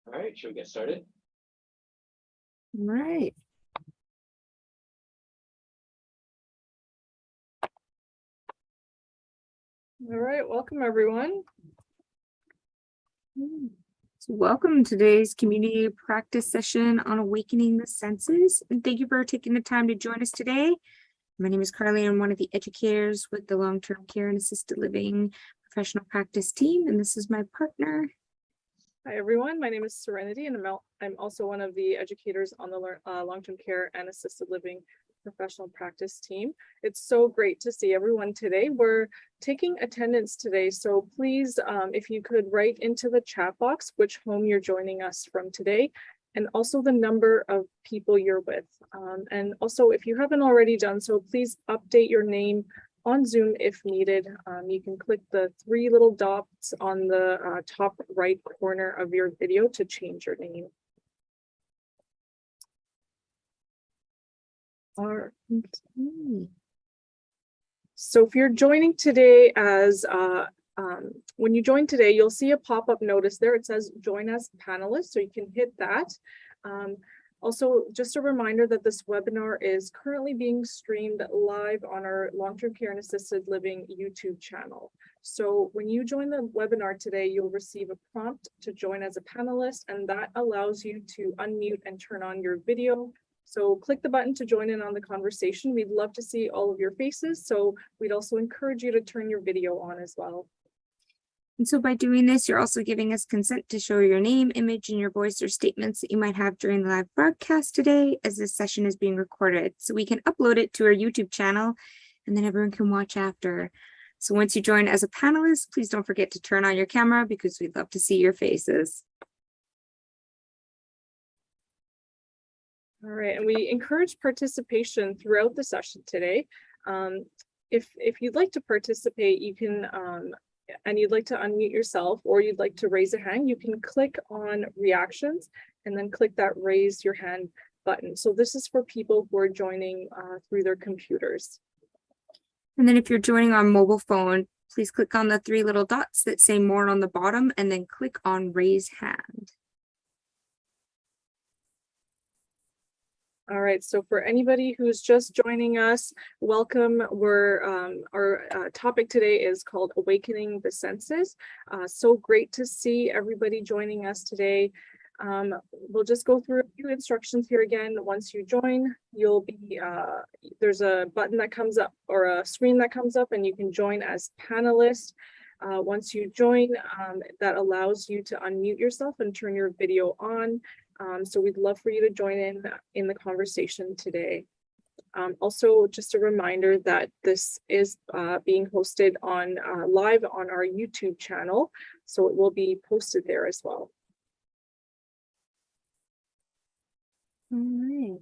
All right, should we get started? All right. All right, welcome everyone. So welcome to today's community practice session on awakening the senses. And thank you for taking the time to join us today. My name is Carly. I'm one of the educators with the long-term care and assisted living professional practice team. And this is my partner. Hi everyone, my name is Serenity and I'm also one of the educators on the long-term care and assisted living professional practice team. It's so great to see everyone today. We're taking attendance today, so please, if you could write into the chat box which home you're joining us from today, and also the number of people you're with. And also, if you haven't already done so, please update your name on Zoom if needed. You can click the three little dots on the top right corner of your video to change your name. All right. So if you're joining today as, when you join today, you'll see a pop-up notice there. It says join as panelist, so you can hit that. Also, just a reminder that this webinar is currently being streamed live on our long-term care and assisted living YouTube channel. So when you join the webinar today, you'll receive a prompt to join as a panelist, and that allows you to unmute and turn on your video. So click the button to join in on the conversation. We'd love to see all of your faces, so we'd also encourage you to turn your video on as well. And so by doing this, you're also giving us consent to show your name, image, and your voice or statements that you might have during the live broadcast today, as this session is being recorded. So we can upload it to our YouTube channel and then everyone can watch after. So once you join as a panelist, please don't forget to turn on your camera because we'd love to see your faces. All right, and we encourage participation throughout the session today. If you'd like to participate, you can, and you'd like to unmute yourself or you'd like to raise a hand, you can click on reactions and then click that raise your hand button. So this is for people who are joining through their computers. And then if you're joining on mobile phone, please click on the three little dots that say more on the bottom and then click on raise hand. All right, so for anybody who's just joining us, welcome. Our topic today is called Awakening the Senses. So great to see everybody joining us today. We'll just go through a few instructions here again. Once you join, you'll be, there's a button that comes up or a screen that comes up and you can join as panelist. Once you join, that allows you to unmute yourself and turn your video on. So we'd love for you to join in the conversation today. Also, just a reminder that this is being hosted on live on our YouTube channel, so it will be posted there as well. All right.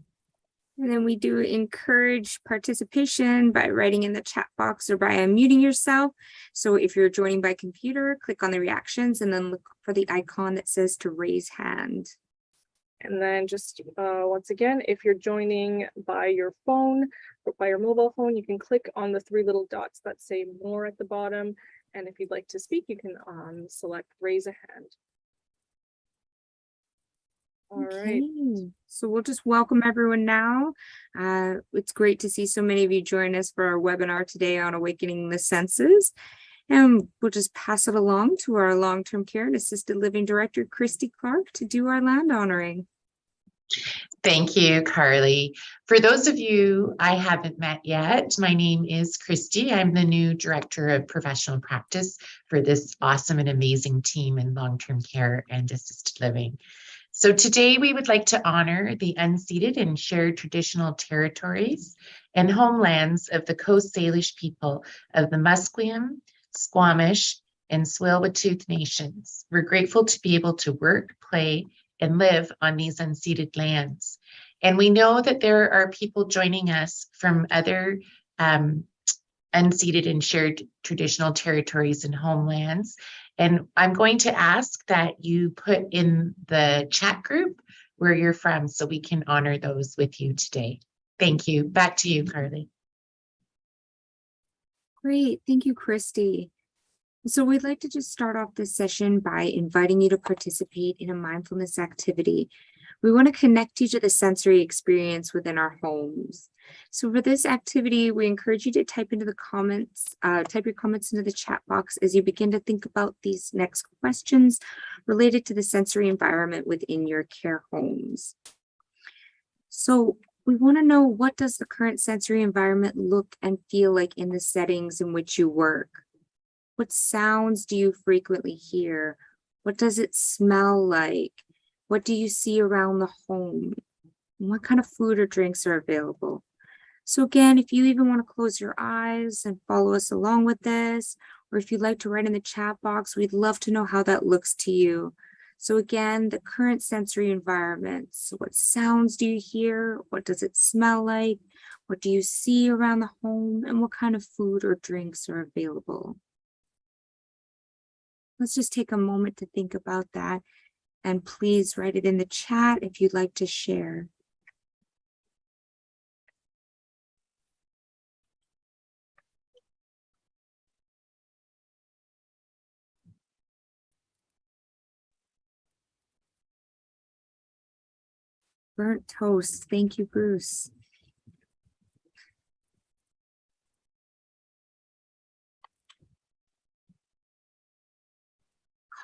And then we do encourage participation by writing in the chat box or by unmuting yourself. So if you're joining by computer, click on the reactions and then look for the icon that says to raise hand. And then just once again, if you're joining by your phone or by your mobile phone, you can click on the three little dots that say more at the bottom. And if you'd like to speak, you can select raise a hand. All right. So we'll just welcome everyone now. It's great to see so many of you join us for our webinar today on awakening the senses. And we'll just pass it along to our long-term care and assisted living director, Christy Clark, to do our land honoring. Thank you, Carly. For those of you I haven't met yet, my name is Christy. I'm the new director of professional practice for this awesome and amazing team in long-term care and assisted living. So today we would like to honor the unceded and shared traditional territories and homelands of the Coast Salish people of the Musqueam, Squamish, and Tsleil-Waututh nations. We're grateful to be able to work, play, and live on these unceded lands. And we know that there are people joining us from other unceded and shared traditional territories and homelands. And I'm going to ask that you put in the chat group where you're from so we can honor those with you today. Thank you. Back to you, Carly. Great. Thank you, Christy. So we'd like to just start off this session by inviting you to participate in a mindfulness activity. We want to connect you to the sensory experience within our homes. So for this activity, we encourage you to type your comments into the chat box as you begin to think about these next questions related to the sensory environment within your care homes. So we want to know, what does the current sensory environment look and feel like in the settings in which you work? What sounds do you frequently hear? What does it smell like? What do you see around the home? And what kind of food or drinks are available? So again, if you even want to close your eyes and follow us along with this, or if you'd like to write in the chat box, we'd love to know how that looks to you. So again, the current sensory environment. So what sounds do you hear? What does it smell like? What do you see around the home? And what kind of food or drinks are available? Let's just take a moment to think about that, and please write it in the chat if you'd like to share. Burnt toast. Thank you, Bruce.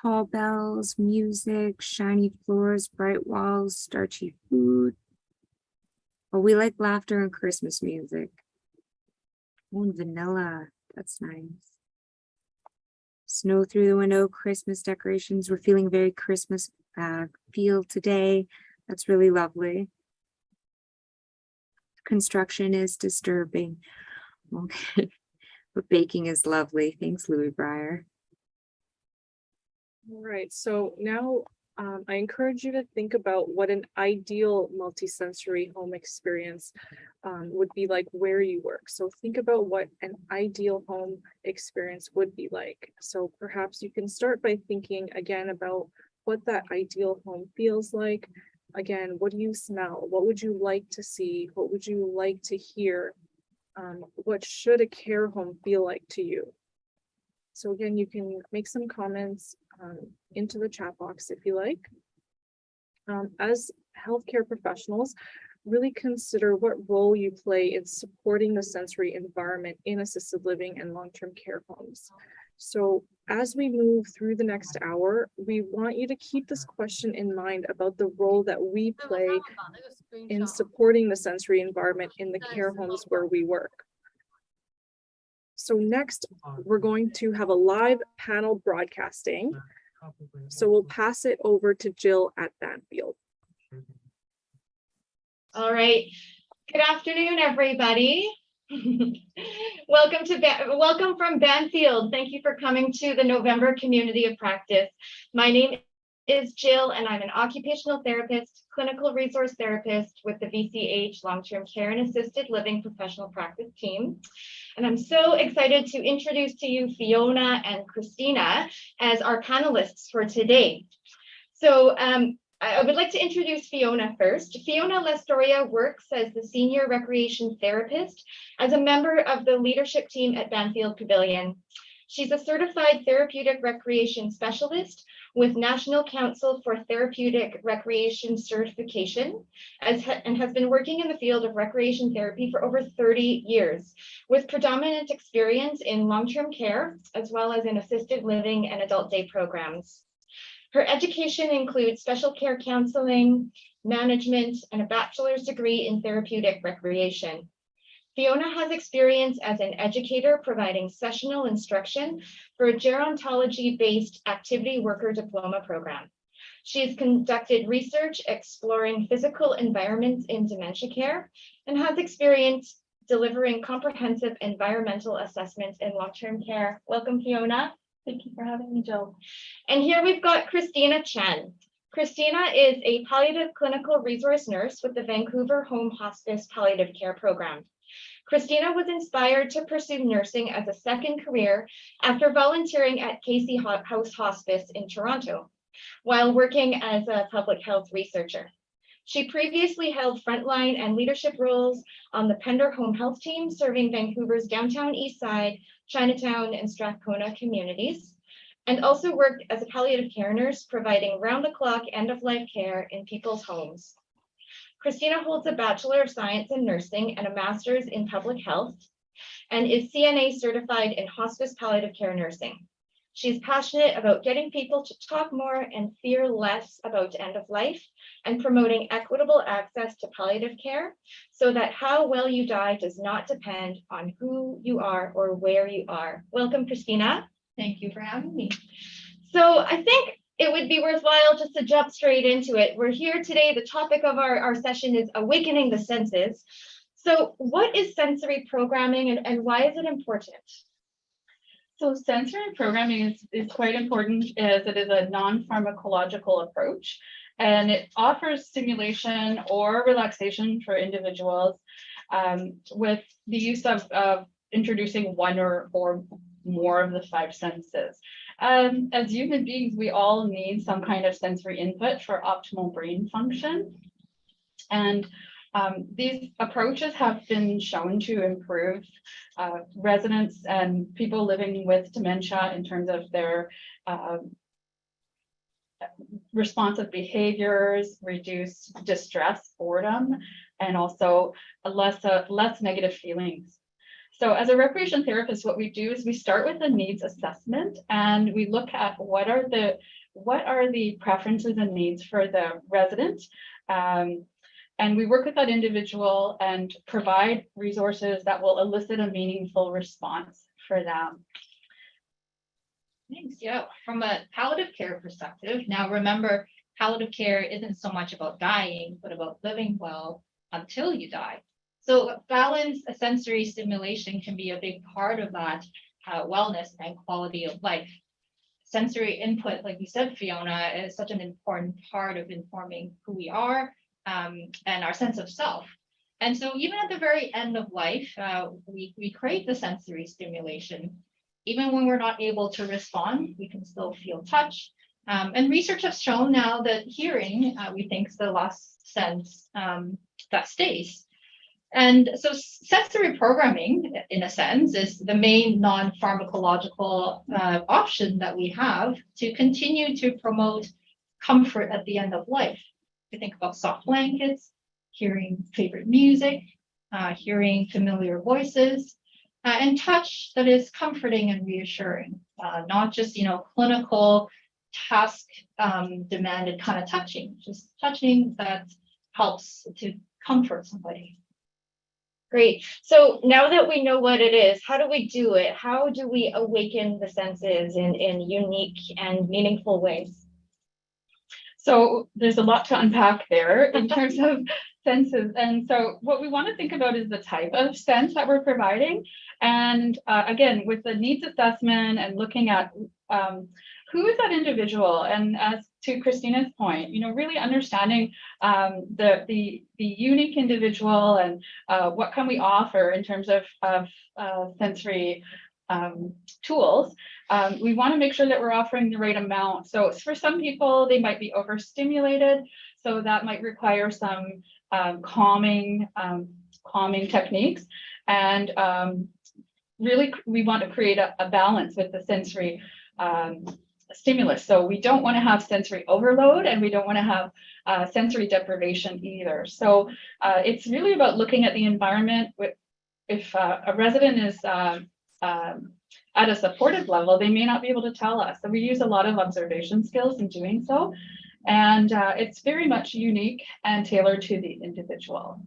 Call bells, music, shiny floors, bright walls, starchy food. Oh, we like laughter and Christmas music. Oh, and vanilla. That's nice. Snow through the window, Christmas decorations. We're feeling very Christmas feel today. That's really lovely. Construction is disturbing. Okay. But baking is lovely. Thanks, Louis Breyer. All right, so now I encourage you to think about what an ideal multisensory home experience would be like where you work. So think about what an ideal home experience would be like. So perhaps you can start by thinking again about what that ideal home feels like. Again, what do you smell? What would you like to see? What would you like to hear? What should a care home feel like to you? So again, you can make some comments into the chat box if you like. As healthcare professionals, really consider what role you play in supporting the sensory environment in assisted living and long-term care homes. So as we move through the next hour, we want you to keep this question in mind about the role that we play in supporting the sensory environment in the care homes where we work. So next, we're going to have a live panel broadcasting. So we'll pass it over to Jill at Banfield. All right. Good afternoon, everybody. Welcome from Banfield. Thank you for coming to the November Community of Practice. My name is Jill, and I'm an occupational therapist, clinical resource therapist with the VCH Long-Term Care and Assisted Living Professional Practice team. And I'm so excited to introduce to you Fiona and Christina as our panelists for today. So I would like to introduce Fiona first. Fiona Lestoria works as the Senior Recreation Therapist as a member of the leadership team at Banfield Pavilion. She's a certified therapeutic recreation specialist with National Council for Therapeutic Recreation certification and has been working in the field of recreation therapy for over 30 years, with predominant experience in long-term care, as well as in assisted living and adult day programs. Her education includes special care counseling, management, and a bachelor's degree in therapeutic recreation. Fiona has experience as an educator providing sessional instruction for a gerontology-based activity worker diploma program. She has conducted research exploring physical environments in dementia care and has experience delivering comprehensive environmental assessments in long-term care. Welcome, Fiona. Thank you for having me, Jill. And here we've got Christina Chen. Christina is a palliative clinical resource nurse with the Vancouver Home Hospice Palliative Care Program. Christina was inspired to pursue nursing as a second career after volunteering at Casey House Hospice in Toronto, while working as a public health researcher. She previously held frontline and leadership roles on the Pender Home Health Team, serving Vancouver's downtown east side, Chinatown, and Strathcona communities. and also worked as a palliative care nurse, providing round-the-clock end-of-life care in people's homes. Christina holds a Bachelor of Science in Nursing and a Master's in Public Health, and is CNA certified in hospice palliative care nursing. She's passionate about getting people to talk more and fear less about end of life, and promoting equitable access to palliative care so that how well you die does not depend on who you are or where you are. Welcome, Christina. Thank you for having me. So I think it would be worthwhile just to jump straight into it. We're here today. The topic of our session is awakening the senses. So what is sensory programming and why is it important? So sensory programming is quite important as it is a non-pharmacological approach, and it offers stimulation or relaxation for individuals with the use of introducing one or more of the five senses. As human beings, we all need some kind of sensory input for optimal brain function. And these approaches have been shown to improve residents and people living with dementia in terms of their responsive behaviors, reduce distress, boredom, and also less negative feelings. So as a recreation therapist, what we do is we start with a needs assessment, and we look at what are the preferences and needs for the resident. And we work with that individual and provide resources that will elicit a meaningful response for them. Thanks. Yeah, from a palliative care perspective, now remember, palliative care isn't so much about dying, but about living well until you die. So balanced sensory stimulation can be a big part of that wellness and quality of life. Sensory input, like you said, Fiona, is such an important part of informing who we are and our sense of self. And so even at the very end of life, we crave the sensory stimulation. Even when we're not able to respond, we can still feel touch. And research has shown now that hearing, we think, is the last sense that stays. And so sensory programming, in a sense, is the main non-pharmacological option that we have to continue to promote comfort at the end of life. We think about soft blankets, hearing favorite music, hearing familiar voices, and touch that is comforting and reassuring, not just, clinical task demanded kind of touching, just touching that helps to comfort somebody. Great. So now that we know what it is, how do we do it? How do we awaken the senses in unique and meaningful ways? So there's a lot to unpack there in terms of senses. And so what we want to think about is the type of sense that we're providing. And again, with the needs assessment and looking at who is that individual, and as to Christina's point, really understanding the unique individual and what can we offer in terms of sensory tools. We want to make sure that we're offering the right amount. So for some people, they might be overstimulated, so that might require some calming techniques. And really, we want to create a balance with the sensory stimulus. So we don't want to have sensory overload, and we don't want to have sensory deprivation either. So it's really about looking at the environment. If a resident is at a supportive level, they may not be able to tell us. So we use a lot of observation skills in doing so. And it's very much unique and tailored to the individual.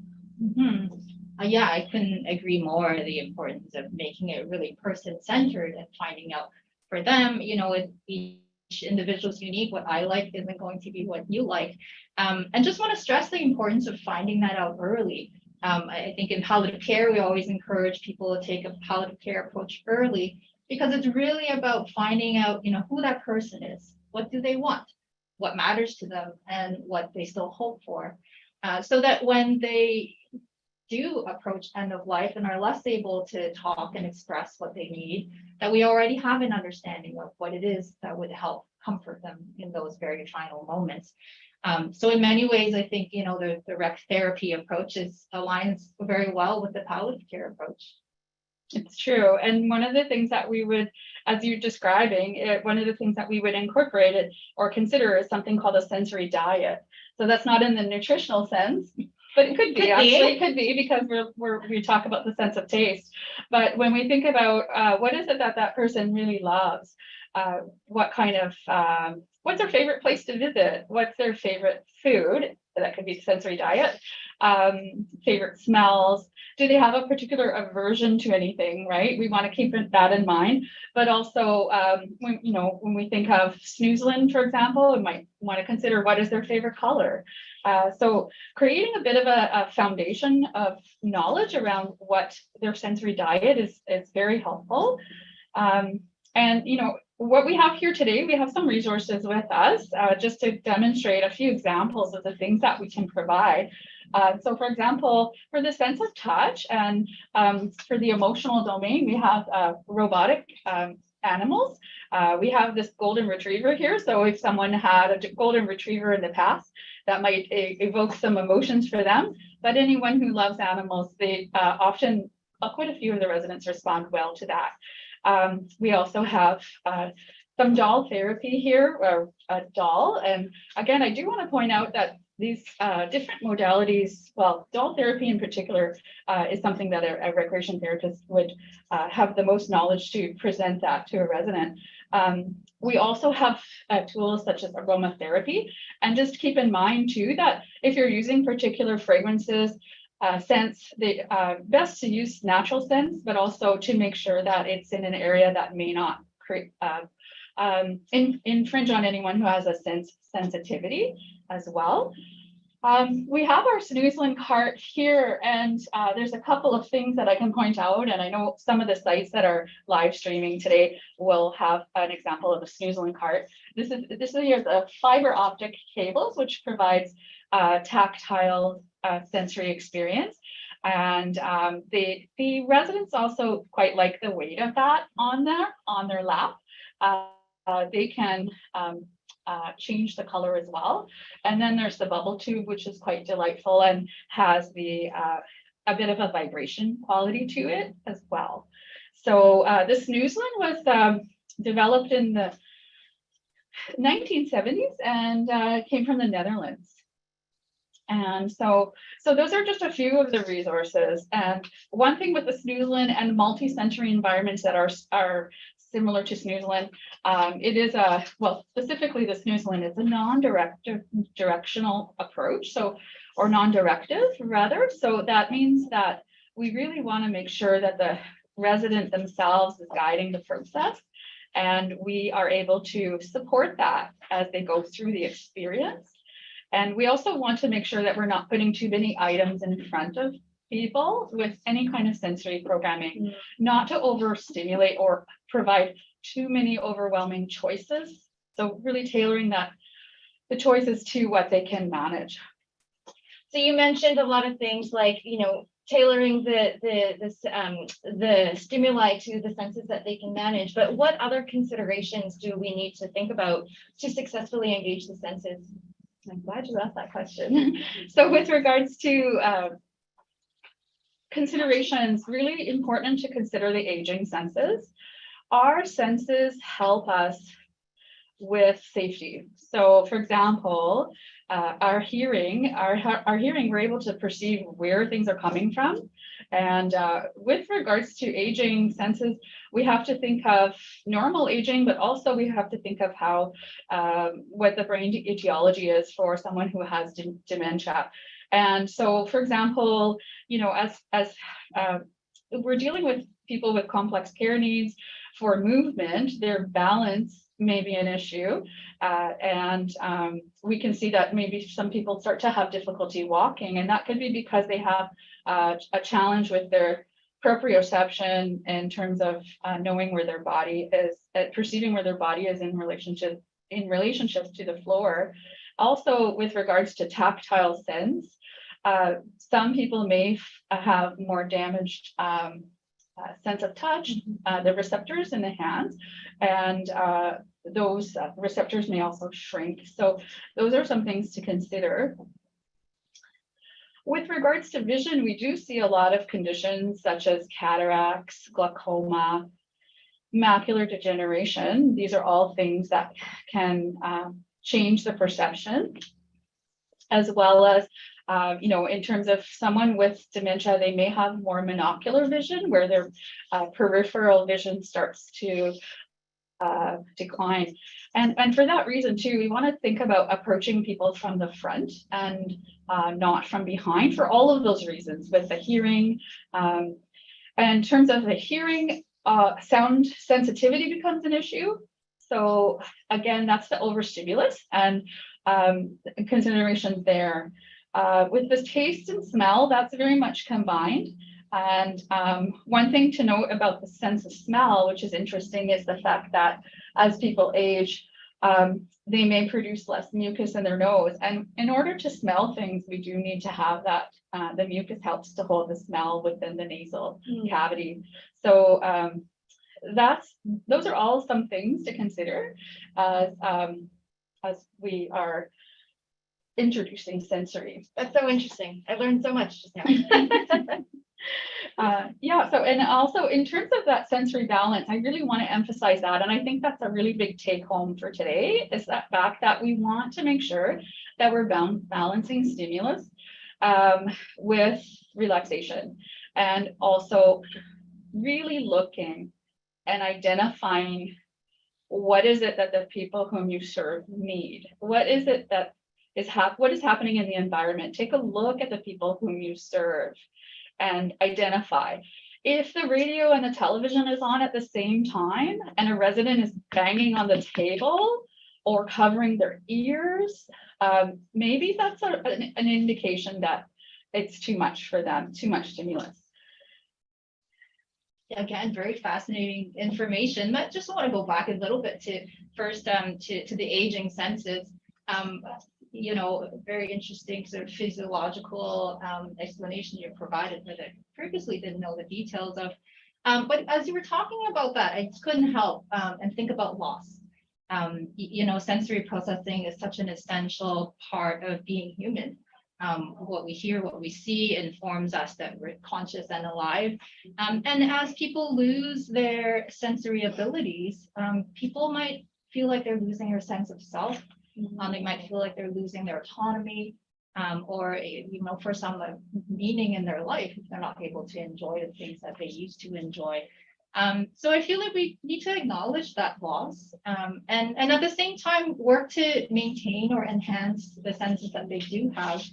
Mm-hmm. Yeah, I couldn't agree more. The importance of making it really person-centered and finding out for them, each individual's unique. What I like isn't going to be what you like. And just want to stress the importance of finding that out early. I think in palliative care, we always encourage people to take a palliative care approach early, because it's really about finding out, who that person is. What do they want? What matters to them, and what they still hope for, so that when they do approach end of life and are less able to talk and express what they need, that we already have an understanding of what it is that would help comfort them in those very final moments. So in many ways, I think, the rec therapy approach aligns very well with the palliative care approach. It's true. And one of the things that we would, as you're describing it, one of the things that we would incorporate it or consider is something called a sensory diet. So that's not in the nutritional sense, but it could be, actually, it could be, because we talk about the sense of taste. But when we think about what is it that that person really loves, what kind of, what's their favorite place to visit? What's their favorite food? That could be sensory diet. Favorite smells. Do they have a particular aversion to anything, right? We want to keep that in mind. But also, when we think of snoozling, for example, we might want to consider what is their favorite color. So creating a bit of a foundation of knowledge around what their sensory diet is very helpful. And what we have here today, we have some resources with us just to demonstrate a few examples of the things that we can provide. So for example, for the sense of touch and for the emotional domain, we have robotic animals. We have this golden retriever here. So if someone had a golden retriever in the past, that might evoke some emotions for them. But anyone who loves animals, they often, quite a few of the residents respond well to that. We also have some doll therapy here, or a doll. And again, I do want to point out that these different modalities, well, doll therapy in particular, is something that a recreation therapist would have the most knowledge to present that to a resident. We also have tools such as aromatherapy. And just keep in mind too, that if you're using particular fragrances, scents, they best to use natural scents, but also to make sure that it's in an area that may not create infringe on anyone who has a sensitivity as well. We have our snoozling cart here, and there's a couple of things that I can point out, and I know some of the sites that are live streaming today will have an example of a snoozling cart. This is here the fiber optic cables, which provides tactile sensory experience. And the residents also quite like the weight of that on their lap. They can change the color as well. And then there's the bubble tube, which is quite delightful and has the a bit of a vibration quality to it as well. So the snoozling was developed in the 1970s and came from the Netherlands. And so those are just a few of the resources. And one thing with the snoozling and multi-sensory environments that are similar to snoozling, it is specifically the snoozling is a non-directional approach, or non-directive rather. So that means that we really want to make sure that the resident themselves is guiding the process, and we are able to support that as they go through the experience. And we also want to make sure that we're not putting too many items in front of people with any kind of sensory programming, not to overstimulate or provide too many overwhelming choices. So really tailoring the choices to what they can manage. So you mentioned a lot of things like, tailoring the stimuli to the senses that they can manage, but what other considerations do we need to think about to successfully engage the senses? I'm glad you asked that question. So with regards to considerations, really important to consider the aging senses. Our senses help us with safety. So for example, our hearing, we're able to perceive where things are coming from. And with regards to aging senses, we have to think of normal aging, but also we have to think of how, what the brain etiology is for someone who has dementia. And so, for example, as we're dealing with people with complex care needs, for movement, their balance may be an issue. And we can see that maybe some people start to have difficulty walking, and that could be because they have a challenge with their proprioception in terms of knowing where their body is, perceiving where their body is in relationships to the floor. Also, with regards to tactile sense, some people may have more damaged sense of touch, the receptors in the hands, and those receptors may also shrink. So those are some things to consider. With regards to vision, we do see a lot of conditions such as cataracts, glaucoma, macular degeneration. These are all things that can change the perception, as well as, in terms of someone with dementia, they may have more monocular vision where their peripheral vision starts to decline. And for that reason too, we want to think about approaching people from the front and not from behind for all of those reasons. With the hearing, and in terms of the hearing, sound sensitivity becomes an issue. So again, that's the overstimulus and considerations there. With the taste and smell, that's very much combined. And one thing to note about the sense of smell, which is interesting, is the fact that as people age, they may produce less mucus in their nose. And in order to smell things, we do need to have that, the mucus helps to hold the smell within the nasal cavity. So those are all some things to consider as we are introducing sensory. That's so interesting. I learned so much just now. Yeah, so and also in terms of that sensory balance, I really want to emphasize that. And I think that's a really big take home for today, is that fact that we want to make sure that we're balancing stimulus with relaxation, and also really looking and identifying what is it that the people whom you serve need. What is it that is what is happening in the environment? Take a look at the people whom you serve and identify. If the radio and the television is on at the same time and a resident is banging on the table or covering their ears, maybe that's an indication that it's too much for them, too much stimulus. Again, very fascinating information, but just want to go back a little bit to first to the aging senses. Very interesting sort of physiological explanation you provided that I previously didn't know the details of. But as you were talking about that, I just couldn't help and think about loss. Sensory processing is such an essential part of being human. What we hear, what we see informs us that we're conscious and alive. And as people lose their sensory abilities, people might feel like they're losing their sense of self. They might feel like they're losing their autonomy, or for some meaning in their life if they're not able to enjoy the things that they used to enjoy. So I feel like we need to acknowledge that loss, and at the same time work to maintain or enhance the senses that they do have,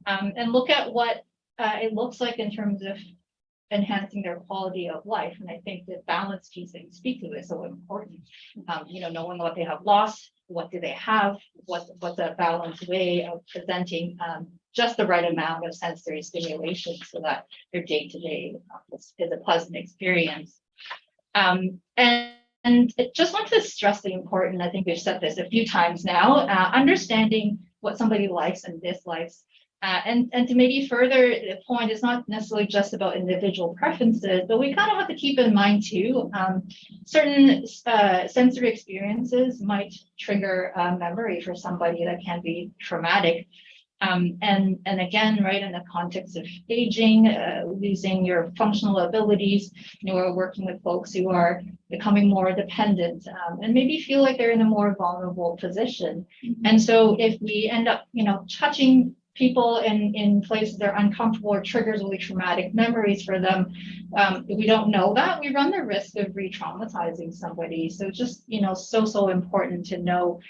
and look at what it looks like in terms of enhancing their quality of life. And I think the balance piece that you speak to is so important. Knowing what they have lost, what do they have, what's a balanced way of presenting just the right amount of sensory stimulation so that their day-to-day is a pleasant experience. And just want to stress the important, I think we've said this a few times now, understanding what somebody likes and dislikes. And to maybe further the point, it's not necessarily just about individual preferences, but we kind of have to keep in mind too, certain sensory experiences might trigger a memory for somebody that can be traumatic. And again, right, in the context of aging, losing your functional abilities, we're working with folks who are becoming more dependent, and maybe feel like they're in a more vulnerable position. And so if we end up, touching people in places they're uncomfortable or triggers really traumatic memories for them, if we don't know that, we run the risk of re-traumatizing somebody. So just, so important to know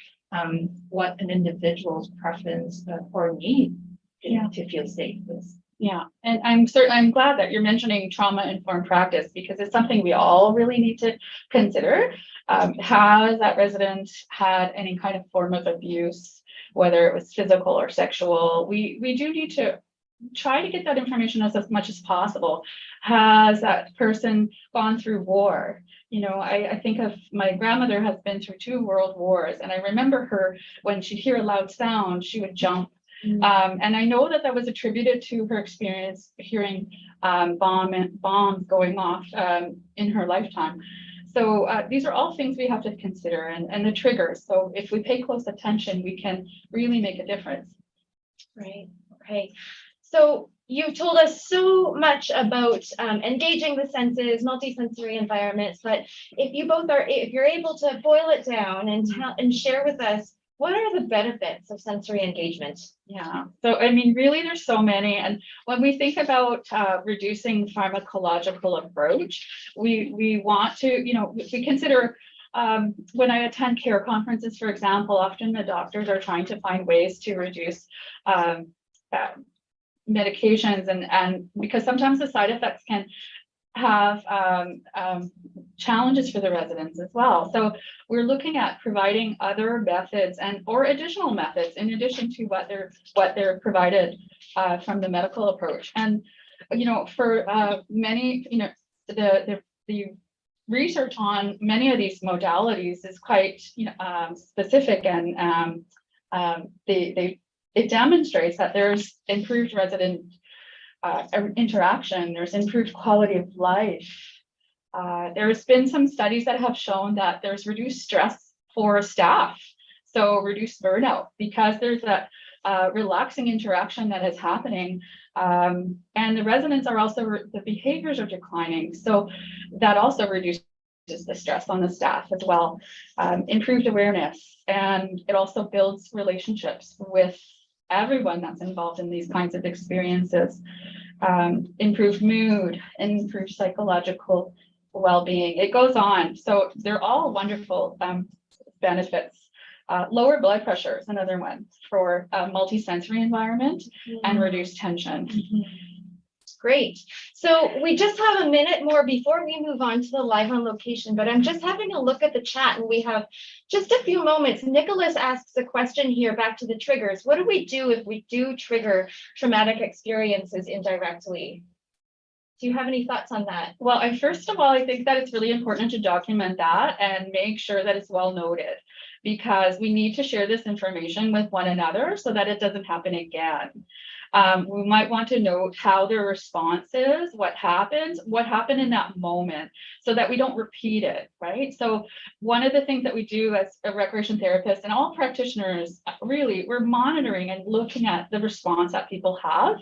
what an individual's preference or need to feel safe is. Yeah, and I'm glad that you're mentioning trauma-informed practice, because it's something we all really need to consider. Has that resident had any kind of form of abuse, whether it was physical or sexual? We do need to try to get that information as much as possible. Has that person gone through war? I think of my grandmother has been through 2 world wars, and I remember her, when she'd hear a loud sound, she would jump. And I know that was attributed to her experience hearing bombs going off in her lifetime. So these are all things we have to consider, and the triggers. So if we pay close attention, we can really make a difference. Right. Okay. So you told us so much about engaging the senses, multisensory environments, but if you're able to boil it down and tell and share with us, what are the benefits of sensory engagement? Yeah, so I mean, really, there's so many. And when we think about reducing pharmacological approach, we want to, we consider when I attend care conferences, for example, often the doctors are trying to find ways to reduce medications and because sometimes the side effects can have challenges for the residents as well. So we're looking at providing other methods or additional methods in addition to what they're provided from the medical approach. And for many, the research on many of these modalities is quite specific, and it demonstrates that there's improved resident interaction, there's improved quality of life. There's been some studies that have shown that there's reduced stress for staff, so reduced burnout because there's a relaxing interaction that is happening, and the residents are also the behaviors are declining, so that also reduces the stress on the staff as well. Improved awareness, and it also builds relationships with everyone that's involved in these kinds of experiences. Improved mood, improved psychological well-being. It goes on. So they're all wonderful benefits. Lower blood pressure is another one for a multisensory environment and reduced tension. Great. So we just have a minute more before we move on to the live on location, but I'm just having a look at the chat and we have just a few moments. Nicholas asks a question here back to the triggers. What do we do if we do trigger traumatic experiences indirectly? Do you have any thoughts on that? Well, first of all, I think that it's really important to document that and make sure that it's well noted, because we need to share this information with one another so that it doesn't happen again. We might want to note how their response is, what happened in that moment, so that we don't repeat it, right? So one of the things that we do as a recreation therapist and all practitioners, really, we're monitoring and looking at the response that people have,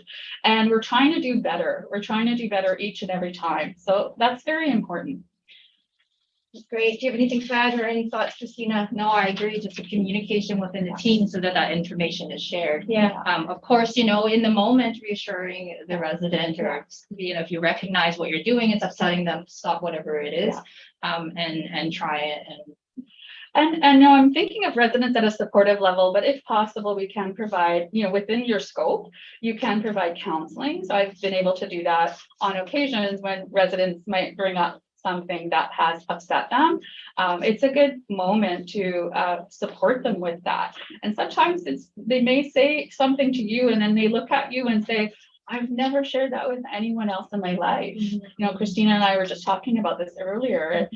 and we're trying to do better. We're trying to do better each and every time. So that's very important. Great. Do you have anything to add or any thoughts, Christina? No, I agree. Just the communication within the team so that that information is shared. Yeah. Of course, in the moment, reassuring the resident, or if you recognize what you're doing, it's upsetting them, stop whatever it is, and try it. And no, I'm thinking of residents at a supportive level, but if possible, we can provide, within your scope, you can provide counseling. So I've been able to do that on occasions when residents might bring up something that has upset them. It's a good moment to support them with that. And sometimes they may say something to you and then they look at you and say, I've never shared that with anyone else in my life. Christina and I were just talking about this earlier.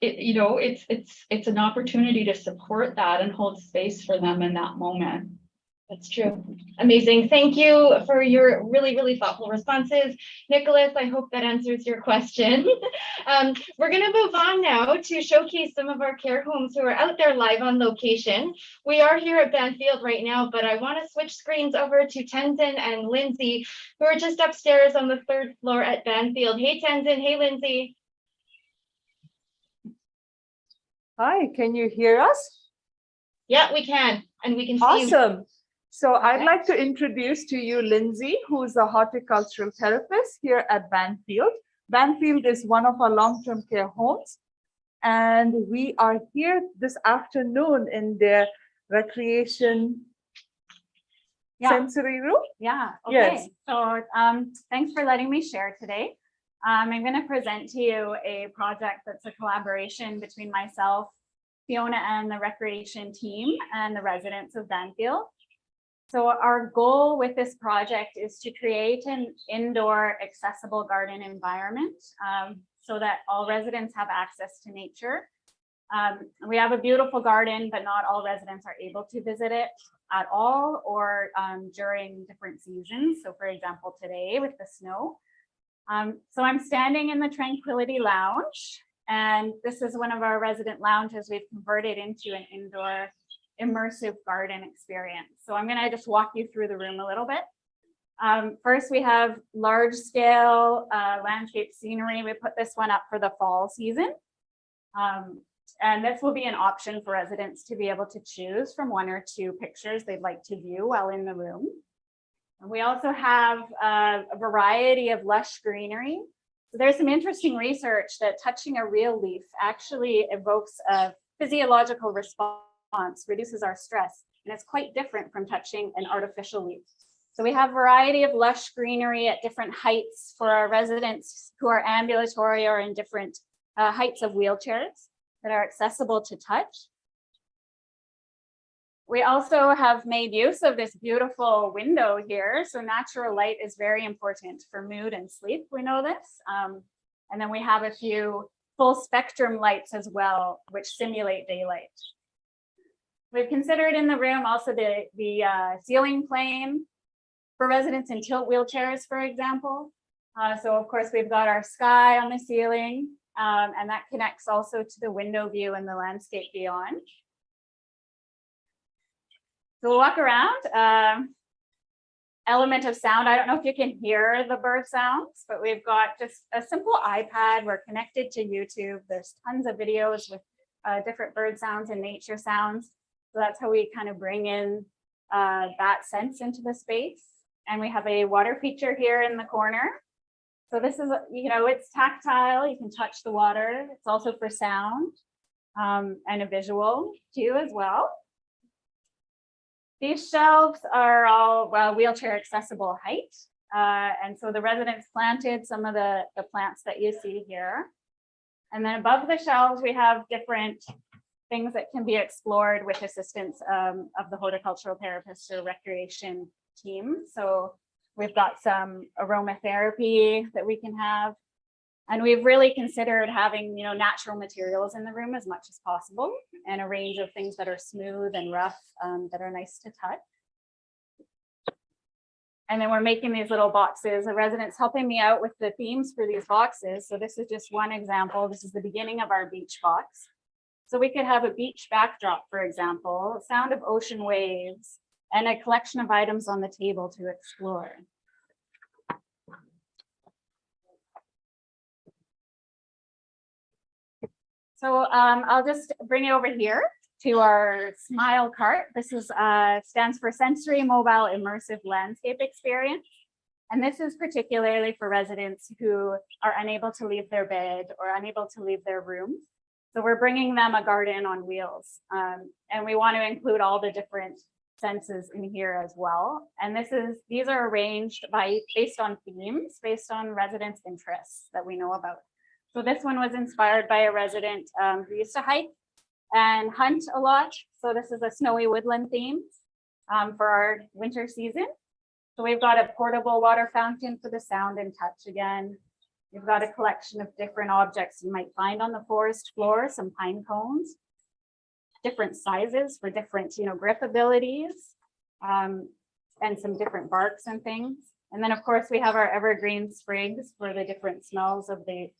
It's an opportunity to support that and hold space for them in that moment. That's true. Amazing. Thank you for your really, really thoughtful responses. Nicholas, I hope that answers your question. We're going to move on now to showcase some of our care homes who are out there live on location. We are here at Banfield right now, but I want to switch screens over to Tenzin and Lindsay, who are just upstairs on the 3rd floor at Banfield. Hey, Tenzin. Hey, Lindsay. Hi, can you hear us? Yeah, we can. And we can see you. Awesome. So I'd like to introduce to you Lindsay, who is a horticultural therapist here at Banfield. Banfield is one of our long-term care homes, and we are here this afternoon in their recreation sensory room. Yeah. Okay. Yes. So thanks for letting me share today. I'm going to present to you a project that's a collaboration between myself, Fiona, and the recreation team and the residents of Banfield. So our goal with this project is to create an indoor accessible garden environment so that all residents have access to nature. We have a beautiful garden, but not all residents are able to visit it at all or during different seasons. So for example, today with the snow. So I'm standing in the Tranquility Lounge, and this is one of our resident lounges we've converted into an indoor immersive garden experience. So I'm going to just walk you through the room a little bit. First, we have large scale landscape scenery. We put this one up for the fall season. And this will be an option for residents to be able to choose from 1 or 2 pictures they'd like to view while in the room. And we also have a variety of lush greenery. So there's some interesting research that touching a real leaf actually evokes a physiological response, reduces our stress, and it's quite different from touching an artificial leaf. So we have a variety of lush greenery at different heights for our residents who are ambulatory or in different heights of wheelchairs that are accessible to touch. We also have made use of this beautiful window here. So natural light is very important for mood and sleep. We know this. And then we have a few full spectrum lights as well, which simulate daylight. We've considered in the room also the ceiling plane for residents in tilt wheelchairs, for example. So of course, we've got our sky on the ceiling, and that connects also to the window view and the landscape beyond. So we'll walk around. Element of sound. I don't know if you can hear the bird sounds, but we've got just a simple iPad. We're connected to YouTube. There's tons of videos with different bird sounds and nature sounds. So that's how we kind of bring in that sense into the space. And we have a water feature here in the corner. So this is, it's tactile. You can touch the water. It's also for sound and a visual too as well. These shelves are all wheelchair accessible height. And so the residents planted some of the plants that you see here. And then above the shelves, we have different things that can be explored with assistance of the horticultural therapist or recreation team. So we've got some aromatherapy that we can have. And we've really considered having, natural materials in the room as much as possible, and a range of things that are smooth and rough that are nice to touch. And then we're making these little boxes. The residents helping me out with the themes for these boxes. So this is just one example. This is the beginning of our beach box. So we could have a beach backdrop, for example, sound of ocean waves, and a collection of items on the table to explore. So I'll just bring you over here to our SMILE cart. This is stands for Sensory Mobile Immersive Landscape Experience. And this is particularly for residents who are unable to leave their bed or unable to leave their room. So we're bringing them a garden on wheels. And we want to include all the different senses in here as well. And these are arranged based on themes, based on residents' interests that we know about. So this one was inspired by a resident who used to hike and hunt a lot. So this is a snowy woodland theme for our winter season. So we've got a portable water fountain for the sound and touch again. We've got a collection of different objects you might find on the forest floor, some pine cones, different sizes for different, grip abilities, and some different barks and things. And then of course we have our evergreen sprigs for the different smells of the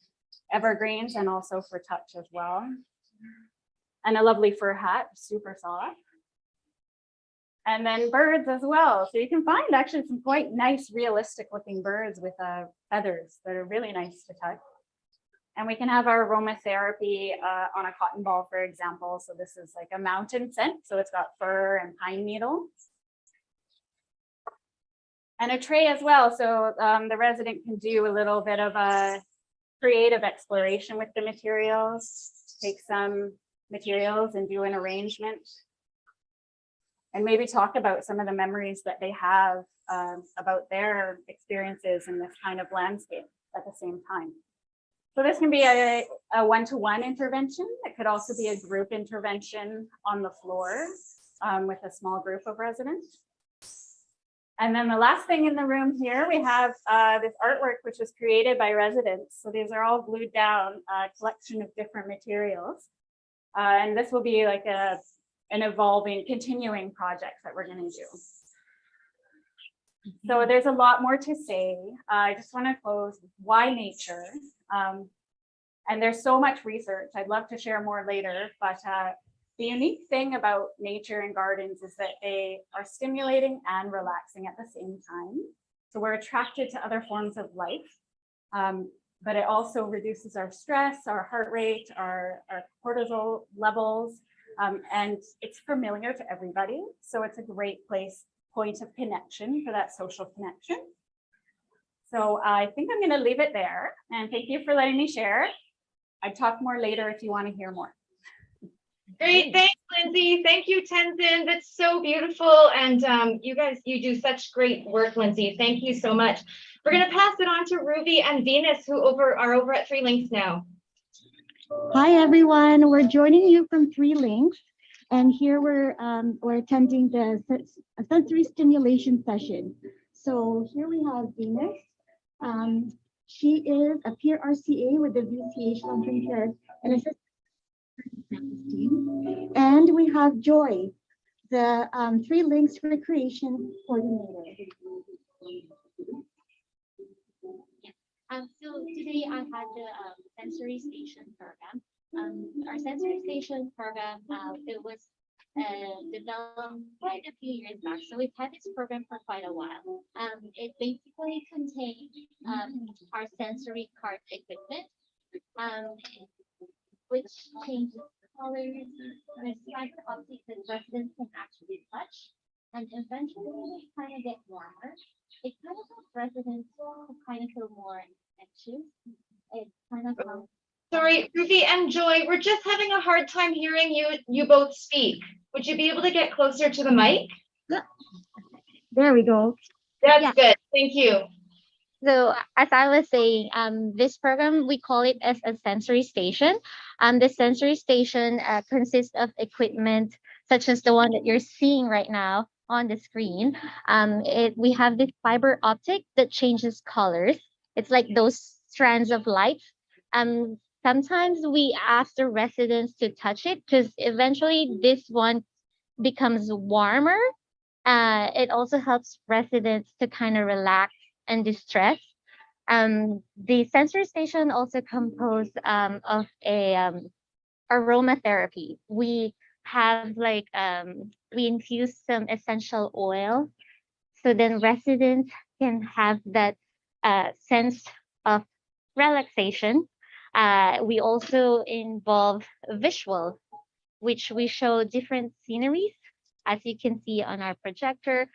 evergreens and also for touch as well. And a lovely fur hat, super soft. And then birds as well. So you can find actually some quite nice, realistic looking birds with feathers that are really nice to touch. And we can have our aromatherapy on a cotton ball, for example. So this is like a mountain scent. So it's got fir and pine needles. And a tray as well. So the resident can do a little bit of a creative exploration with the materials, take some materials and do an arrangement. And maybe talk about some of the memories that they have about their experiences in this kind of landscape at the same time. So this can be a one-to-one intervention. It could also be a group intervention on the floor with a small group of residents. And then the last thing in the room here, we have this artwork which was created by residents. So these are all glued down, a collection of different materials. And this will be like an evolving, continuing project that we're going to do. So there's a lot more to say. I just want to close with why nature. And there's so much research. I'd love to share more later, but the unique thing about nature and gardens is that they are stimulating and relaxing at the same time. So we're attracted to other forms of life, but it also reduces our stress, our heart rate, our cortisol levels, and it's familiar to everybody. So it's a great point of connection for that social connection. So I think I'm going to leave it there, and thank you for letting me share. I'd talk more later if you want to hear more. Great, thanks, Lindsay. Thank you, Tenzin. That's so beautiful. And you guys, you do such great work, Lindsay. Thank you so much. We're going to pass it on to Ruby and Venus, who are over at Three Links now. Hi, everyone. We're joining you from Three Links. And here we're attending the sensory stimulation session. So here we have Venus. She is a peer RCA with the VCH Long-Term Care and Assistant Practice team. And we have Joy, the Three Links Recreation Coordinator. So today I had the sensory station program. Our sensory station program, it was developed quite a few years back. So we've had this program for quite a while. It basically contains our sensory card equipment, which changes colors, there's fiber optics that residents can actually touch, and eventually they kind of get warmer. It kind of helps residents to kind of feel more anxious. It kind of helps. Sorry, Ruby and Joy, we're just having a hard time hearing you both speak. Would you be able to get closer to the mic? There we go. That's good. Thank you. So as I was saying, this program, we call it as a sensory station. The sensory station consists of equipment such as the one that you're seeing right now on the screen. We have this fiber optic that changes colors. It's like those strands of light. Sometimes we ask the residents to touch it because eventually this one becomes warmer. It also helps residents to kind of relax and distress. The sensory station also composed of a aromatherapy. We have we infuse some essential oil, so then residents can have that sense of relaxation. We also involve visual, which we show different sceneries. As you can see on our projector,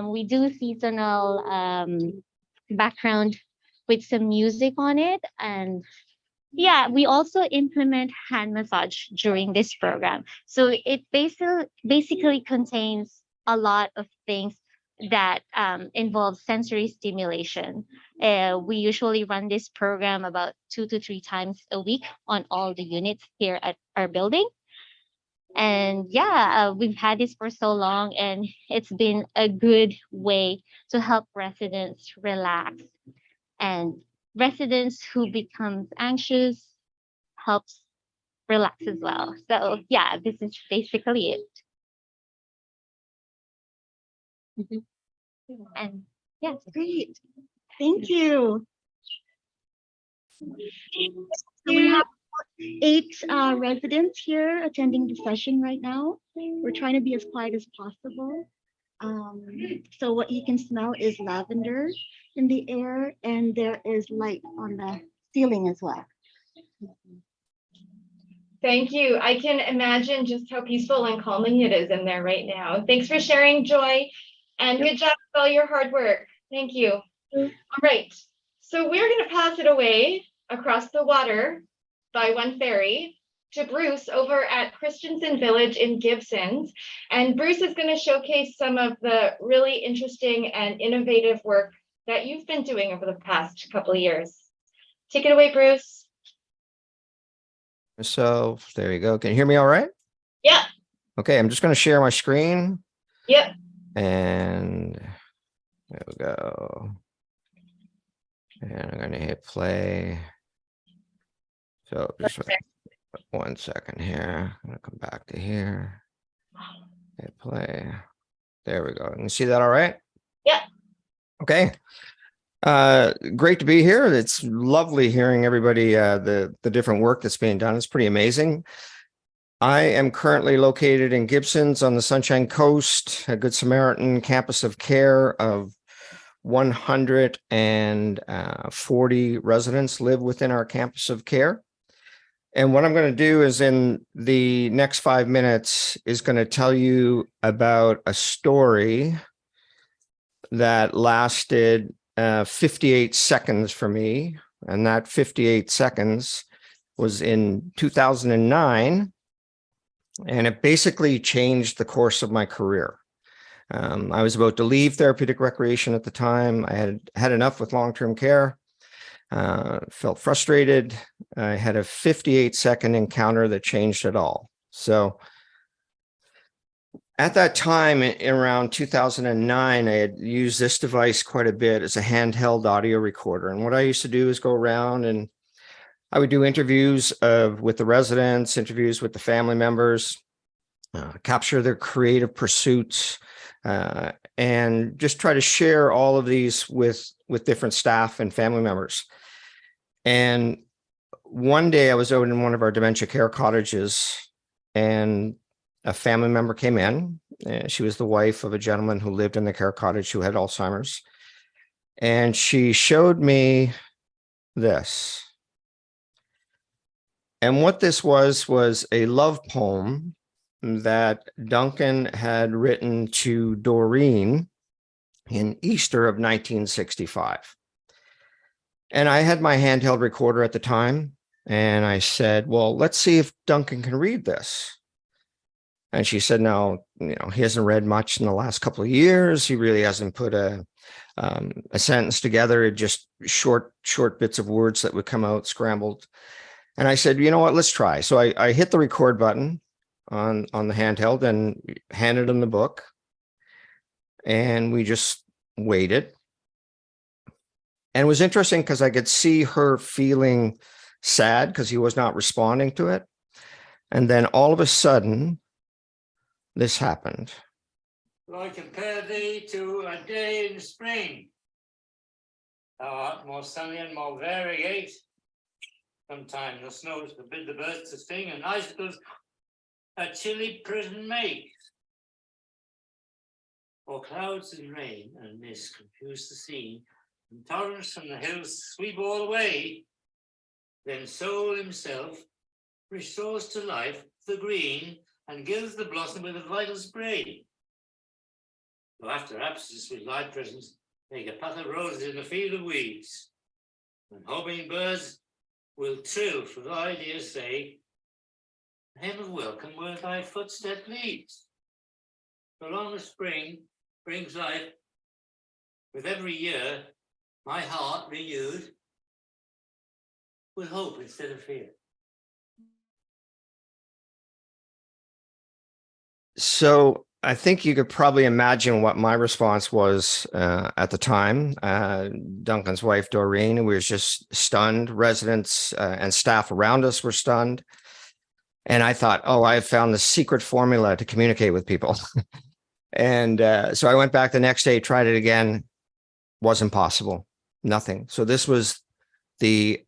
we do seasonal background with some music on it. And yeah, we also implement hand massage during this program. So it basically contains a lot of things that involve sensory stimulation. We usually run this program about 2 to 3 times a week on all the units here at our building. And yeah, we've had this for so long, and it's been a good way to help residents relax. And residents who become anxious helps relax as well. So yeah, this is basically it. And yeah, Great. Thank you. So we have 8 residents here attending the session right now. We're trying to be as quiet as possible. So what you can smell is lavender in the air, and there is light on the ceiling as well. Thank you. I can imagine just how peaceful and calming it is in there right now. Thanks for sharing, Joy, and good job with all your hard work. Thank you. All right, so we're going to pass it away across the water by one ferry to Bruce over at Christensen Village in Gibsons. And Bruce is going to showcase some of the really interesting and innovative work that you've been doing over the past couple of years. Take it away, Bruce. Myself, there you go. Can you hear me all right? Yeah. Okay, I'm just going to share my screen. Yep. And there we go. And I'm going to hit play. So just one second here. I'm going to come back to here. Hit play. There we go. You can see that all right? Yeah. Okay. Great to be here. It's lovely hearing everybody, the different work that's being done. It's pretty amazing. I am currently located in Gibsons on the Sunshine Coast, a Good Samaritan campus of care of 140 residents live within our campus of care. And what I'm going to do is in the next 5 minutes is going to tell you about a story that lasted 58 seconds for me. And that 58 seconds was in 2009. And it basically changed the course of my career. I was about to leave therapeutic recreation at the time. I had had enough with long-term care, felt frustrated. I had a 58-second encounter that changed it all. So at that time, in around 2009, I had used this device quite a bit as a handheld audio recorder. And what I used to do is go around and I would do interviews with the residents, interviews with the family members, capture their creative pursuits, and just try to share all of these with different staff and family members. And one day I was out in one of our dementia care cottages and a family member came in. She was the wife of a gentleman who lived in the care cottage who had Alzheimer's. And she showed me this. And what this was a love poem that Duncan had written to Doreen in Easter of 1965. And I had my handheld recorder at the time, and I said, well, let's see if Duncan can read this. And she said, no, he hasn't read much in the last couple of years. He really hasn't put a sentence together, just short bits of words that would come out scrambled. And I said, you know what, let's try. So I hit the record button on the handheld and handed him the book. And we just waited. And it was interesting because I could see her feeling sad because he was not responding to it. And then all of a sudden, this happened. Well, I compare thee to a day in spring. Thou art more sunny and more variegate. Sometimes the snows forbid the birds to sing, and icicles a chilly prison make. For clouds and rain and mist confuse the scene, and torrents from the hills sweep all away. Then Soul himself restores to life the green and gilds the blossom with a vital spray. So after absence with light presence, make a path of roses in a field of weeds, and hoping birds will trill for thy dear sake, a hymn of welcome where thy footstep leads. So long as spring brings life, with every year, my heart renewed with hope instead of fear. So I think you could probably imagine what my response was at the time. Duncan's wife, Doreen, we was just stunned. Residents and staff around us were stunned. And I thought, oh, I found the secret formula to communicate with people. And so I went back the next day, tried it again. Wasn't possible. Nothing. So this was the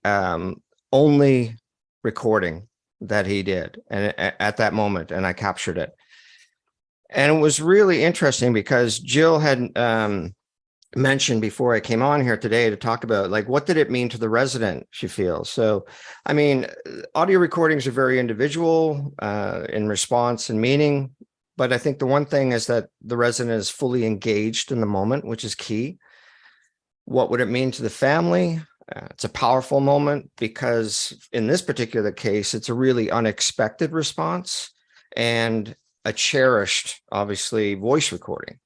only recording that he did and at that moment, and I captured it. And it was really interesting because Jill had mentioned before I came on here today to talk about, like, what did it mean to the resident, she feels. So, I mean, audio recordings are very individual in response and meaning, but I think the one thing is that the resident is fully engaged in the moment, which is key. What would it mean to the family? It's a powerful moment because in this particular case, it's a really unexpected response and a cherished, obviously, voice recording.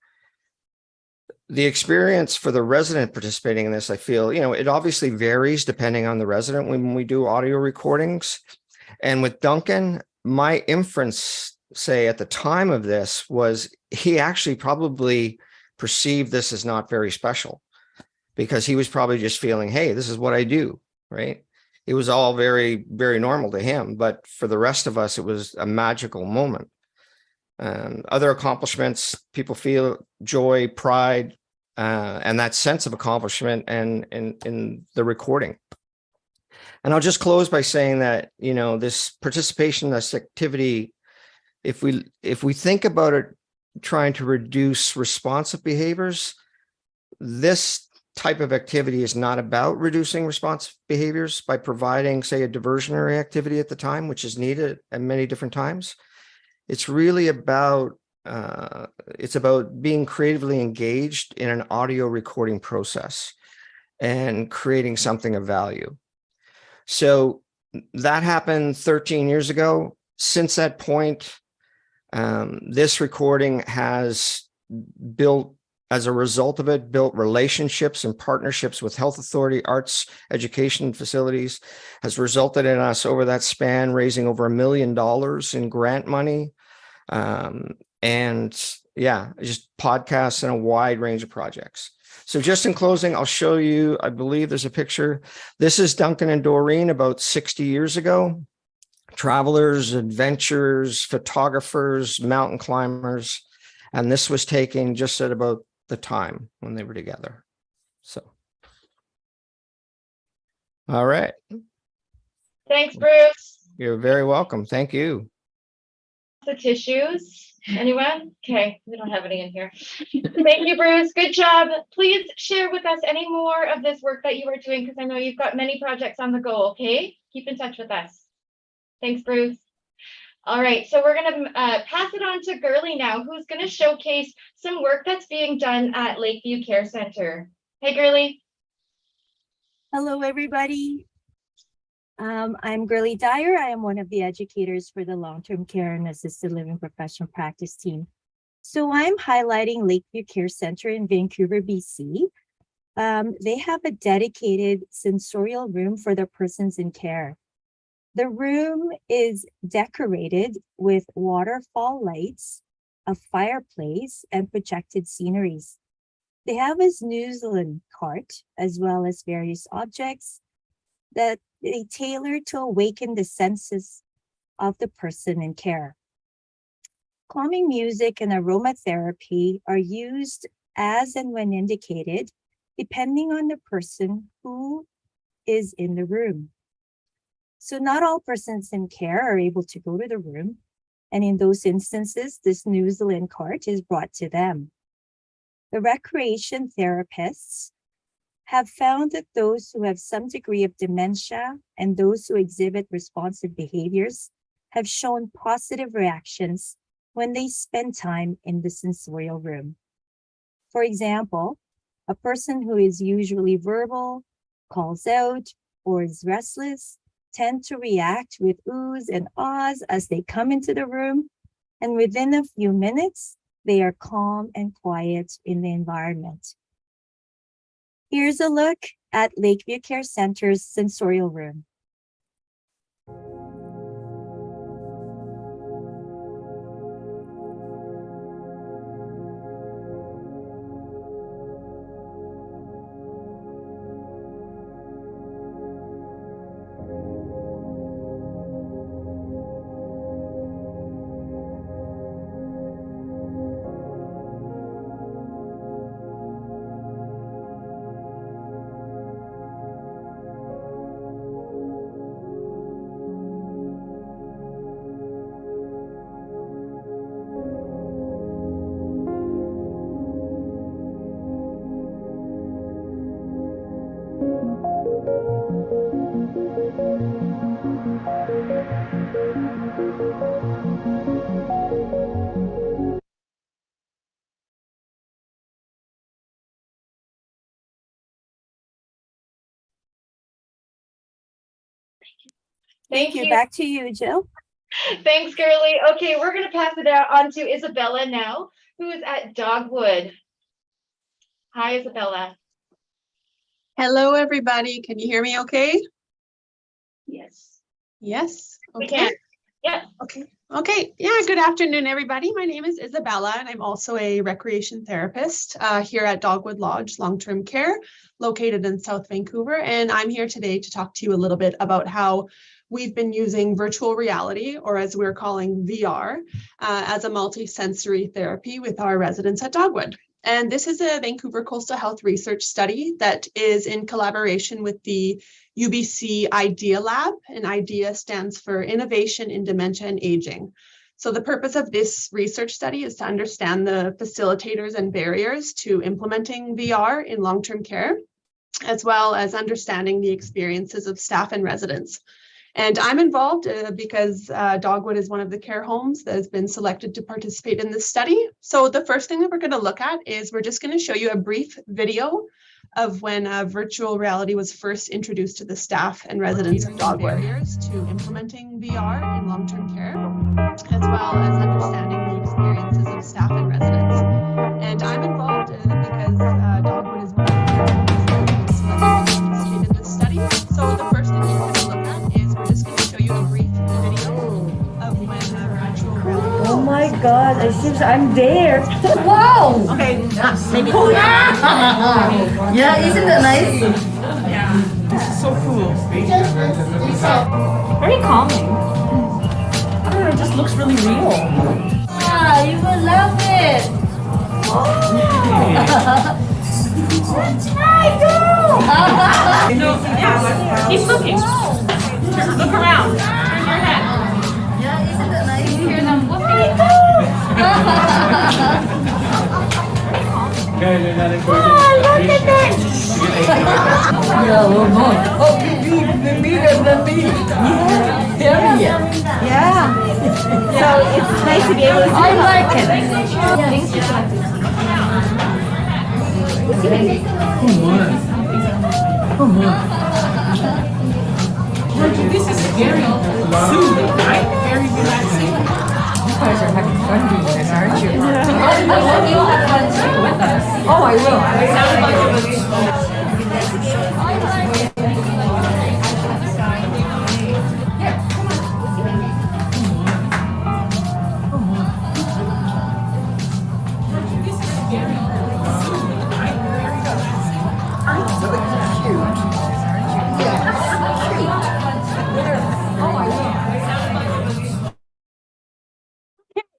The experience for the resident participating in this, I feel, it obviously varies depending on the resident when we do audio recordings. And with Duncan, my inference, say at the time of this, was he actually probably perceived this as not very special because he was probably just feeling, hey, this is what I do, right? It was all very, very normal to him. But for the rest of us, it was a magical moment. Other accomplishments, people feel joy, pride, and that sense of accomplishment and in the recording. And I'll just close by saying that, this participation, this activity, if we think about it, trying to reduce responsive behaviors, this type of activity is not about reducing response behaviors by providing, say, a diversionary activity at the time, which is needed at many different times. It's really about being creatively engaged in an audio recording process and creating something of value. So that happened 13 years ago. Since that point, this recording has built, as a result of it, built relationships and partnerships with health authority, arts, education facilities, has resulted in us over that span raising over $1 million in grant money. And yeah, just podcasts and a wide range of projects. So just in closing, I'll show you, I believe there's a picture. This is Duncan and Doreen about 60 years ago. Travelers, adventurers, photographers, mountain climbers. And this was taken just at about the time when they were together. So, all right. Thanks, Bruce. You're very welcome. Thank you. The tissues, anyone? Okay, we don't have any in here. Thank you, Bruce. Good job. Please share with us any more of this work that you are doing, because I know you've got many projects on the go, okay? Keep in touch with us. Thanks, Bruce. All right, so we're going to pass it on to Gurley now, who's going to showcase some work that's being done at Lakeview Care Center. Hey, Gurley. Hello, everybody. I'm Gurley Dyer. I am one of the educators for the long-term care and assisted living professional practice team. So I'm highlighting Lakeview Care Center in Vancouver, BC. They have a dedicated sensorial room for their persons in care. The room is decorated with waterfall lights, a fireplace, and projected sceneries. They have a snoozling cart, as well as various objects that they tailor to awaken the senses of the person in care. Calming music and aromatherapy are used as and when indicated, depending on the person who is in the room. So not all persons in care are able to go to the room, and in those instances, this snoozling cart is brought to them. The recreation therapists have found that those who have some degree of dementia and those who exhibit responsive behaviors have shown positive reactions when they spend time in the sensorial room. For example, a person who is usually verbal, calls out, or is restless tend to react with oohs and ahs as they come into the room, and within a few minutes, they are calm and quiet in the environment. Here's a look at Lakeview Care Center's sensorial room. Thank you. Back to you, Jill. Thanks, Gurley. Okay, we're going to pass it out on to Isabella now, who is at Dogwood. Hi, Isabella. Hello, everybody. Can you hear me okay? Yes. Yes. We Okay. can. Yeah. Okay. Okay. Yeah. Good afternoon, everybody. My name is Isabella, and I'm also a recreation therapist here at Dogwood Lodge Long-Term Care, located in South Vancouver. And I'm here today to talk to you a little bit about how we've been using virtual reality, or as we're calling VR, as a multi-sensory therapy with our residents at Dogwood. And this is a Vancouver Coastal Health research study that is in collaboration with the UBC IDEA Lab, and IDEA stands for Innovation in Dementia and Aging. So the purpose of this research study is to understand the facilitators and barriers to implementing VR in long-term care, as well as understanding the experiences of staff and residents. And I'm involved because Dogwood is one of the care homes that has been selected to participate in this study. So the first thing that we're going to look at is we're just going to show you a brief video of when virtual reality was first introduced to the staff and residents of Dogwood. Barriers to implementing VR in long-term care, as well as understanding the experiences of staff and residents. And I'm involved because Dogwood is one of the care homes that has been selected to participate in this study. So the first thing we're going to look at is we're just going to show you a brief video of when virtual reality. Oh my God, it seems I'm there. Wow. Okay, Maybe. Yeah, isn't that nice? this is so cool. Very calming. I don't know, it just looks really real. Ah, you will love it. Keep looking. Look around. Turn your head. Yeah, isn't that nice? You hear them whooping. Look at that. Yeah. So it's nice to be able to see. I like it. This is very soothing, right? Very relaxing. You guys are having fun doing this, aren't you? You'll have fun too with us. Oh, I will. It sounded like it was.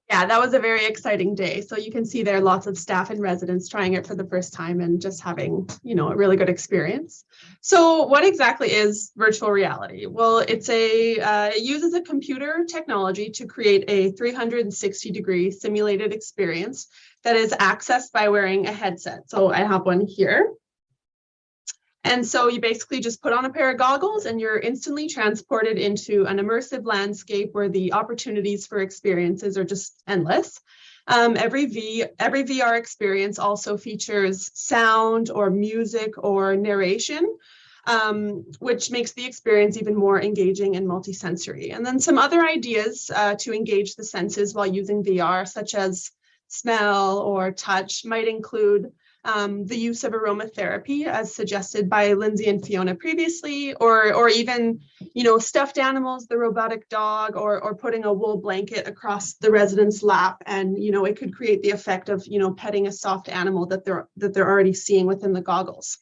Yeah, that was a very exciting day. So you can see there are lots of staff and residents trying it for the first time and just having, a really good experience. So what exactly is virtual reality? Well, it uses a computer technology to create a 360-degree simulated experience that is accessed by wearing a headset. So I have one here. And so you basically just put on a pair of goggles and you're instantly transported into an immersive landscape where the opportunities for experiences are just endless. Every VR experience also features sound or music or narration, which makes the experience even more engaging and multisensory. And then some other ideas to engage the senses while using VR, such as smell or touch, might include the use of aromatherapy as suggested by Lindsay and Fiona previously, or even, stuffed animals, the robotic dog, or putting a wool blanket across the resident's lap. And, it could create the effect of, petting a soft animal that they're already seeing within the goggles.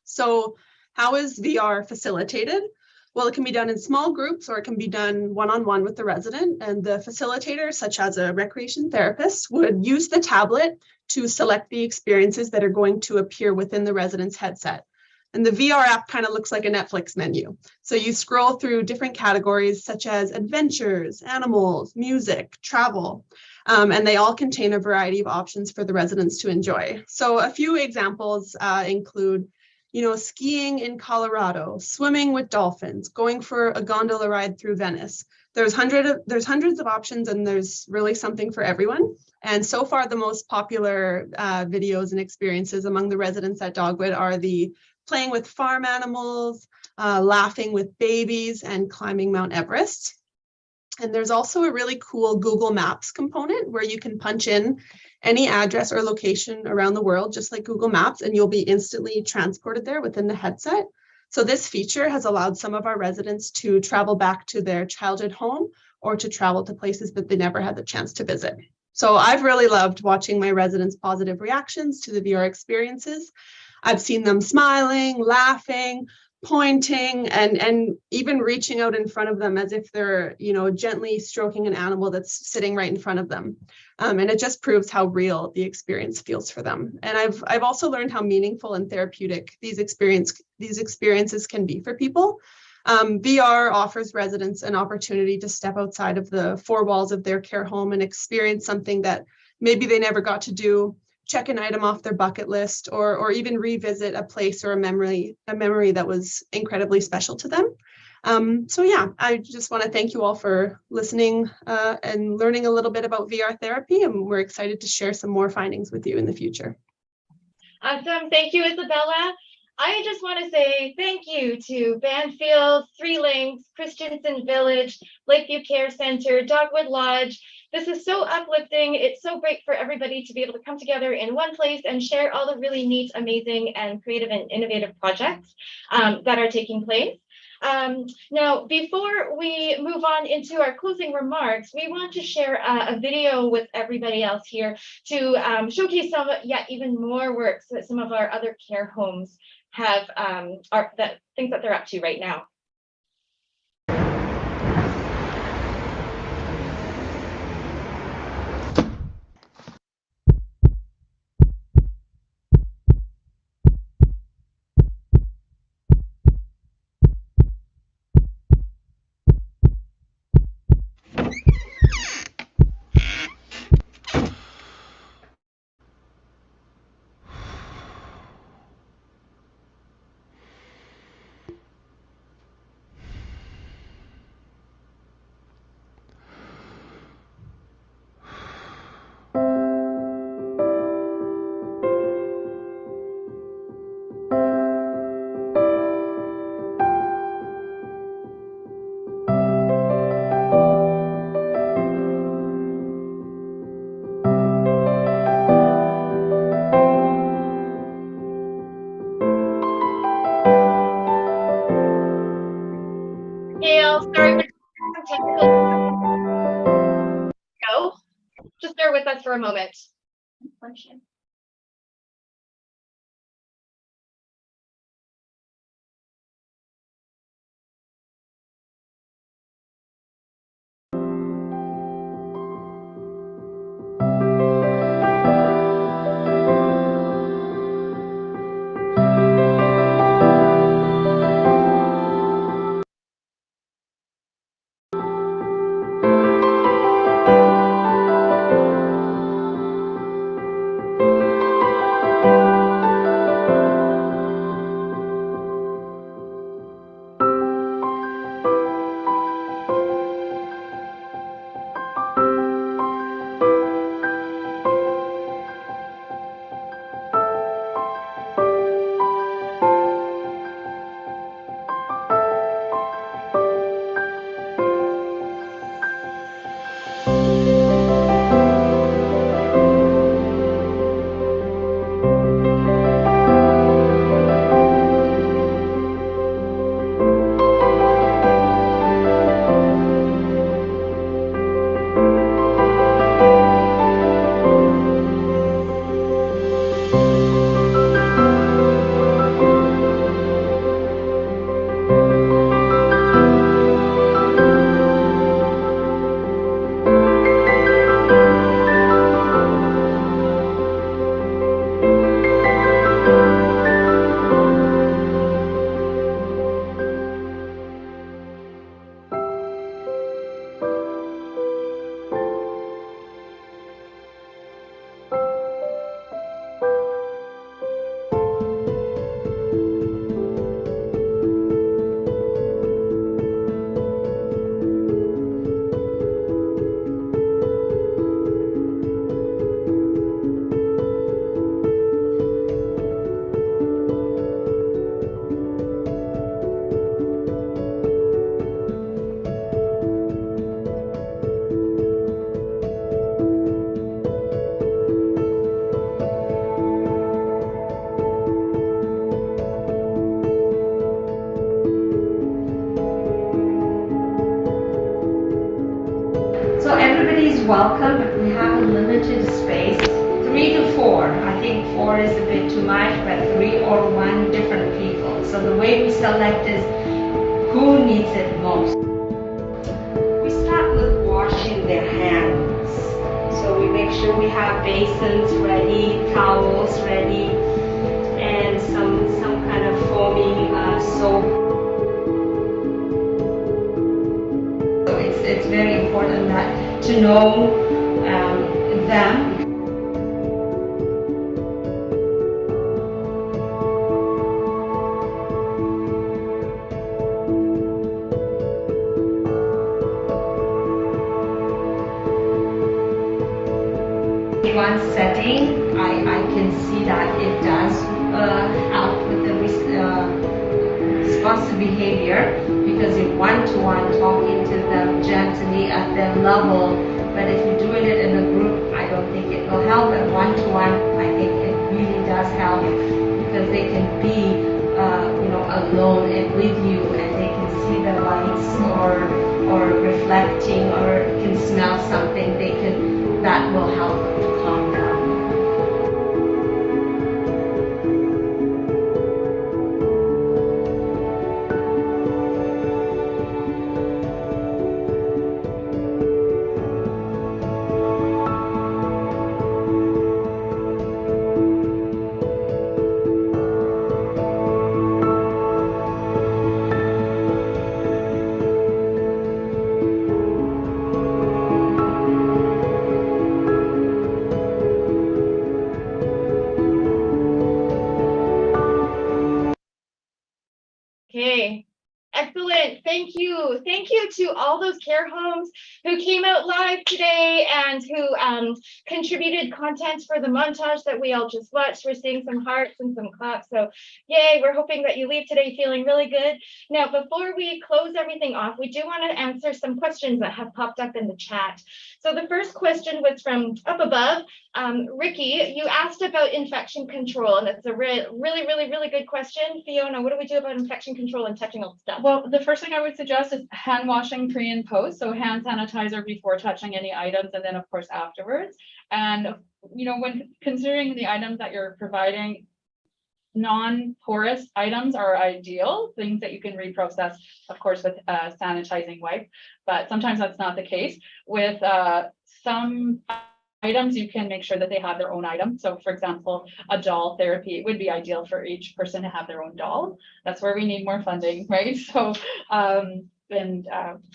So how is VR facilitated? Well, it can be done in small groups or it can be done one-on-one with the resident, and the facilitator, such as a recreation therapist, would use the tablet to select the experiences that are going to appear within the resident's headset. And the VR app kind of looks like a Netflix menu. So you scroll through different categories such as adventures, animals, music, travel, and they all contain a variety of options for the residents to enjoy. So a few examples include skiing in Colorado, swimming with dolphins, going for a gondola ride through Venice. There's hundreds of options, and there's really something for everyone. And so far, the most popular videos and experiences among the residents at Dogwood are the playing with farm animals, laughing with babies, and climbing Mount Everest. And there's also a really cool Google Maps component where you can punch in any address or location around the world, just like Google Maps, and you'll be instantly transported there within the headset. So this feature has allowed some of our residents to travel back to their childhood home or to travel to places that they never had the chance to visit. So I've really loved watching my residents' positive reactions to the VR experiences. I've seen them smiling, laughing, pointing, and even reaching out in front of them as if they're, gently stroking an animal that's sitting right in front of them. And it just proves how real the experience feels for them. And I've also learned how meaningful and therapeutic these experiences can be for people. VR offers residents an opportunity to step outside of the four walls of their care home and experience something that maybe they never got to do, check an item off their bucket list, or even revisit a place or a memory that was incredibly special to them. So yeah, I just want to thank you all for listening and learning a little bit about VR therapy, and we're excited to share some more findings with you in the future. Awesome. Thank you, Isabella. I just want to say thank you to Banfield, Three Links, Christensen Village, Lakeview Care Center, Dogwood Lodge. This is so uplifting. It's so great for everybody to be able to come together in one place and share all the really neat, amazing, and creative and innovative projects that are taking place. Now, before we move on into our closing remarks, we want to share a video with everybody else here to showcase some yet even more works that some of our other care homes have, things that they're up to right now. Just bear with us for a moment. Welcome. We have a limited space, 3 to 4. I think 4 is a bit too much, but 3 or 1 different people. So the way we select is who needs it most. We start with washing their hands. So we make sure we have basins ready, towels ready, and some kind of foaming soap. it's very important that to know them. One setting, I can see that it does help with the responsive behavior, because you're one-to-one talking to them gently at their level. But if you're doing it in a group, I don't think it will help. But one-to-one, I think it really does help, because they can be alone and with you, and they can see the lights or reflecting, or can smell something. That will help them to calm down. Okay, excellent. Thank you. Thank you to all those care homes who came out live today and who contributed content for the montage that we all just watched. We're seeing some hearts and some claps. So yay, we're hoping that you leave today feeling really good. Now, before we close everything off, we do want to answer some questions that have popped up in the chat. So the first question was from up above. Ricky, you asked about infection control, and it's a really good question. Fiona, what do we do about infection control and touching all stuff? Well, the first thing I would suggest is hand washing pre and post. So hand sanitizer before touching any items, and then of course afterwards. And when considering the items that you're providing, non-porous items are ideal, things that you can reprocess, of course, with sanitizing wipe. But sometimes that's not the case. With some items, you can make sure that they have their own item. So for example, a doll therapy, it would be ideal for each person to have their own doll. That's where we need more funding, right? So and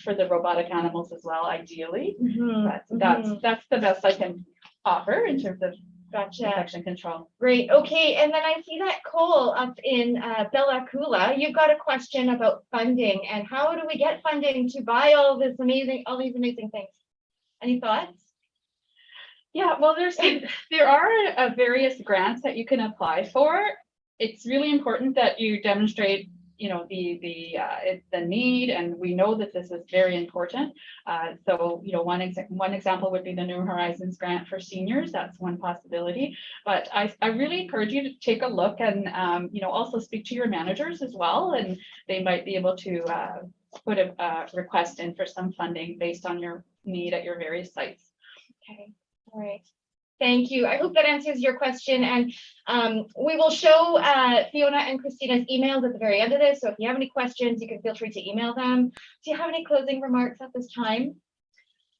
for the robotic animals as well, ideally. But that's the best I can offer in terms of infection control. Great. Okay. And then I see that Cole up in Bella Coola, you've got a question about funding and how do we get funding to buy all these amazing things? Any thoughts? Yeah, well, there are various grants that you can apply for. It's really important that you demonstrate, the need, and we know that this is very important. So, one example would be the New Horizons grant for seniors. That's one possibility. But I really encourage you to take a look and, also speak to your managers as well, and they might be able to put a request in for some funding based on your need at your various sites. Okay. All right. Thank you. I hope that answers your question. And we will show Fiona and Christina's emails at the very end of this. So if you have any questions, you can feel free to email them. Do you have any closing remarks at this time?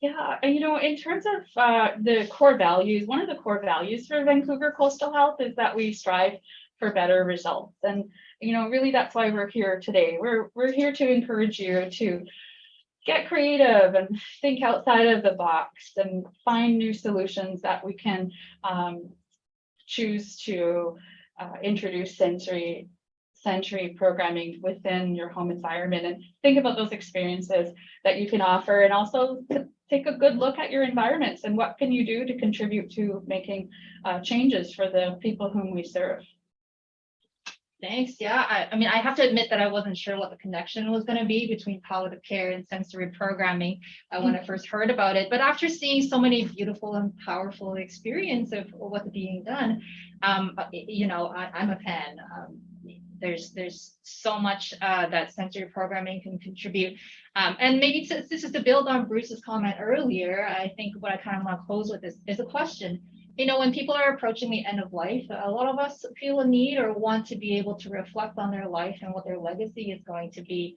Yeah, and in terms of the core values, one of the core values for Vancouver Coastal Health is that we strive for better results. And, really that's why we're here today. We're here to encourage you to get creative and think outside of the box and find new solutions that we can choose to introduce sensory programming within your home environment, and think about those experiences that you can offer, and also take a good look at your environments and what can you do to contribute to making changes for the people whom we serve. Thanks. Yeah, I mean, I have to admit that I wasn't sure what the connection was going to be between palliative care and sensory programming when I first heard about it. But after seeing so many beautiful and powerful experiences of what's being done, I'm a fan. There's so much that sensory programming can contribute. And maybe this is to build on Bruce's comment earlier. I think what I kind of want to close with is a question. When people are approaching the end of life, a lot of us feel a need or want to be able to reflect on their life and what their legacy is going to be.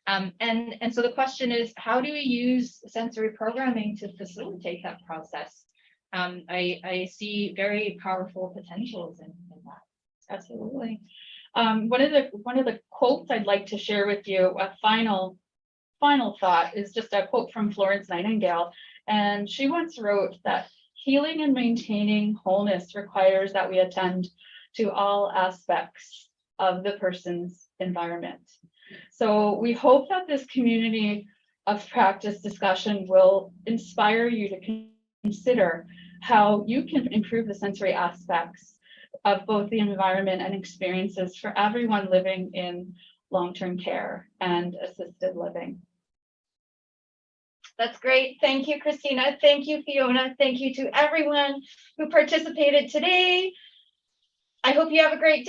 And so the question is, how do we use sensory programming to facilitate that process? I see very powerful potentials in that. Absolutely. One of the quotes I'd like to share with you, a final final thought is just a quote from Florence Nightingale. And she once wrote that healing and maintaining wholeness requires that we attend to all aspects of the person's environment. So we hope that this community of practice discussion will inspire you to consider how you can improve the sensory aspects of both the environment and experiences for everyone living in long-term care and assisted living. That's great. Thank you, Christina. Thank you, Fiona. Thank you to everyone who participated today. I hope you have a great day.